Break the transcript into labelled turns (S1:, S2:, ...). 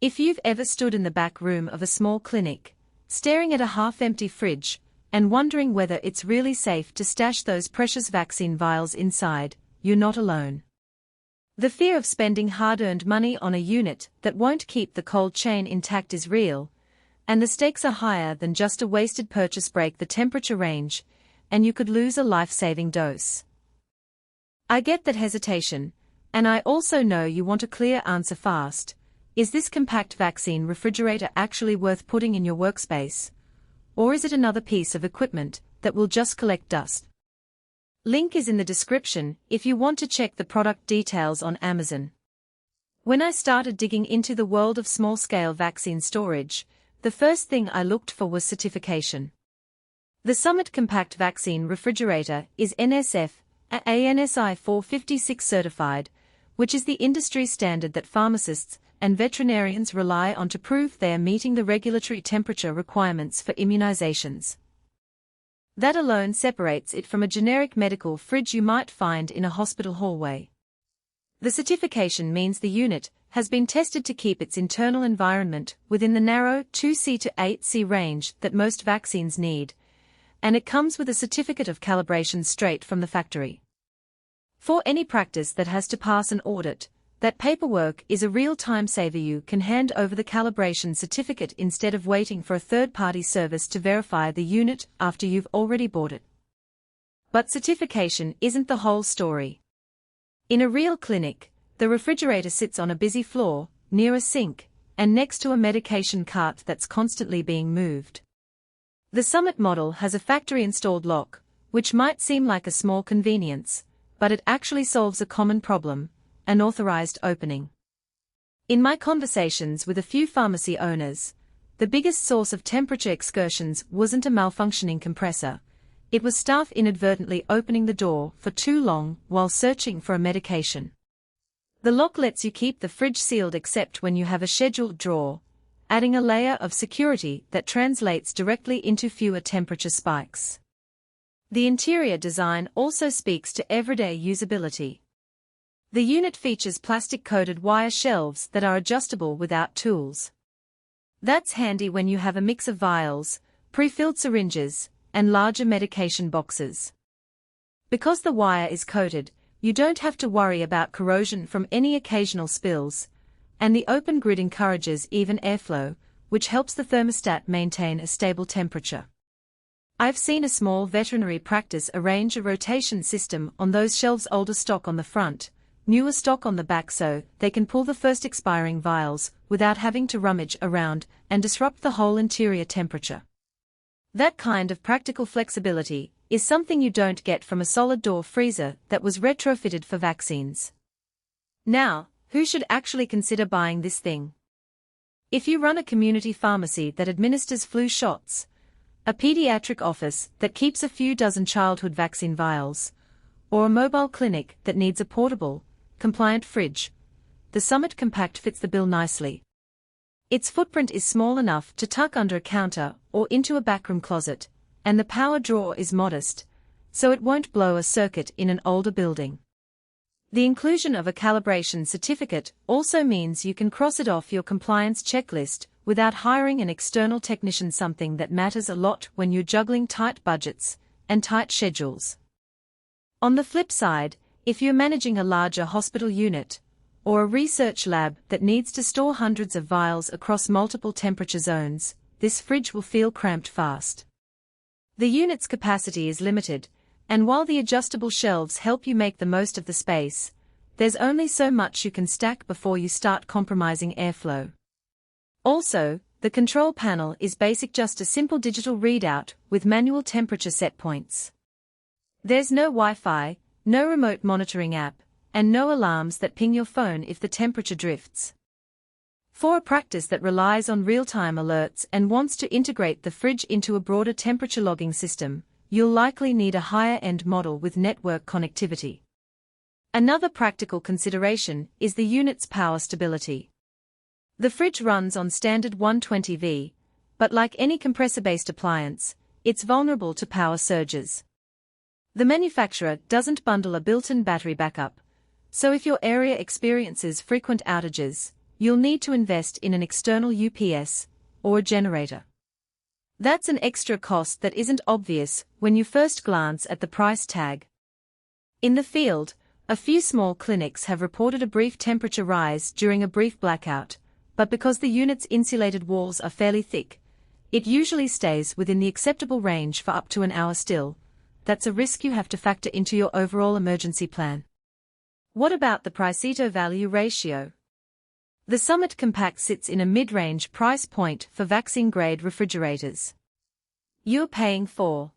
S1: If you've ever stood in the back room of a small clinic, staring at a half-empty fridge, and wondering whether it's really safe to stash those precious vaccine vials inside, you're not alone. The fear of spending hard-earned money on a unit that won't keep the cold chain intact is real, and the stakes are higher than just a wasted purchase. Break the temperature range, and you could lose a life-saving dose. I get that hesitation, and I also know you want a clear answer fast. Is this compact vaccine refrigerator actually worth putting in your workspace? Or is it another piece of equipment that will just collect dust? Link is in the description if you want to check the product details on Amazon. When I started digging into the world of small-scale vaccine storage, the first thing I looked for was certification. The Summit Compact Vaccine Refrigerator is NSF, ANSI 456 certified, which is the industry standard that pharmacists and veterinarians rely on to prove they are meeting the regulatory temperature requirements for immunizations. That alone separates it from a generic medical fridge you might find in a hospital hallway. The certification means the unit has been tested to keep its internal environment within the narrow 2C to 8C range that most vaccines need, and it comes with a certificate of calibration straight from the factory. For any practice that has to pass an audit, that paperwork is a real time saver. You can hand over the calibration certificate instead of waiting for a third-party service to verify the unit after you've already bought it. But certification isn't the whole story. In a real clinic, the refrigerator sits on a busy floor, near a sink, and next to a medication cart that's constantly being moved. The Summit model has a factory-installed lock, which might seem like a small convenience, but it actually solves a common problem: an authorized opening. In my conversations with a few pharmacy owners, the biggest source of temperature excursions wasn't a malfunctioning compressor, it was staff inadvertently opening the door for too long while searching for a medication. The lock lets you keep the fridge sealed except when you have a scheduled draw, adding a layer of security that translates directly into fewer temperature spikes. The interior design also speaks to everyday usability. The unit features plastic-coated wire shelves that are adjustable without tools. That's handy when you have a mix of vials, pre-filled syringes, and larger medication boxes. Because the wire is coated, you don't have to worry about corrosion from any occasional spills, and the open grid encourages even airflow, which helps the thermostat maintain a stable temperature. I've seen a small veterinary practice arrange a rotation system on those shelves: older stock on the front, newer stock on the back, so they can pull the first expiring vials without having to rummage around and disrupt the whole interior temperature. That kind of practical flexibility is something you don't get from a solid-door freezer that was retrofitted for vaccines. Now, who should actually consider buying this thing? If you run a community pharmacy that administers flu shots, a pediatric office that keeps a few dozen childhood vaccine vials, or a mobile clinic that needs a portable, compliant fridge, the Summit Compact fits the bill nicely. Its footprint is small enough to tuck under a counter or into a backroom closet, and the power draw is modest, so it won't blow a circuit in an older building. The inclusion of a calibration certificate also means you can cross it off your compliance checklist without hiring an external technician, something that matters a lot when you're juggling tight budgets and tight schedules. On the flip side, if you're managing a larger hospital unit, or a research lab that needs to store hundreds of vials across multiple temperature zones, this fridge will feel cramped fast. The unit's capacity is limited, and while the adjustable shelves help you make the most of the space, there's only so much you can stack before you start compromising airflow. Also, the control panel is basic: just a simple digital readout with manual temperature set points. There's no Wi-Fi, no remote monitoring app, and no alarms that ping your phone if the temperature drifts. For a practice that relies on real-time alerts and wants to integrate the fridge into a broader temperature logging system, you'll likely need a higher-end model with network connectivity. Another practical consideration is the unit's power stability. The fridge runs on standard 120V, but like any compressor-based appliance, it's vulnerable to power surges. The manufacturer doesn't bundle a built-in battery backup, so if your area experiences frequent outages, you'll need to invest in an external UPS or a generator. That's an extra cost that isn't obvious when you first glance at the price tag. In the field, a few small clinics have reported a brief temperature rise during a brief blackout, but because the unit's insulated walls are fairly thick, it usually stays within the acceptable range for up to an hour still. That's a risk you have to factor into your overall emergency plan. What about the price-to-value ratio? The Summit Compact sits in a mid-range price point for vaccine-grade refrigerators. You're paying for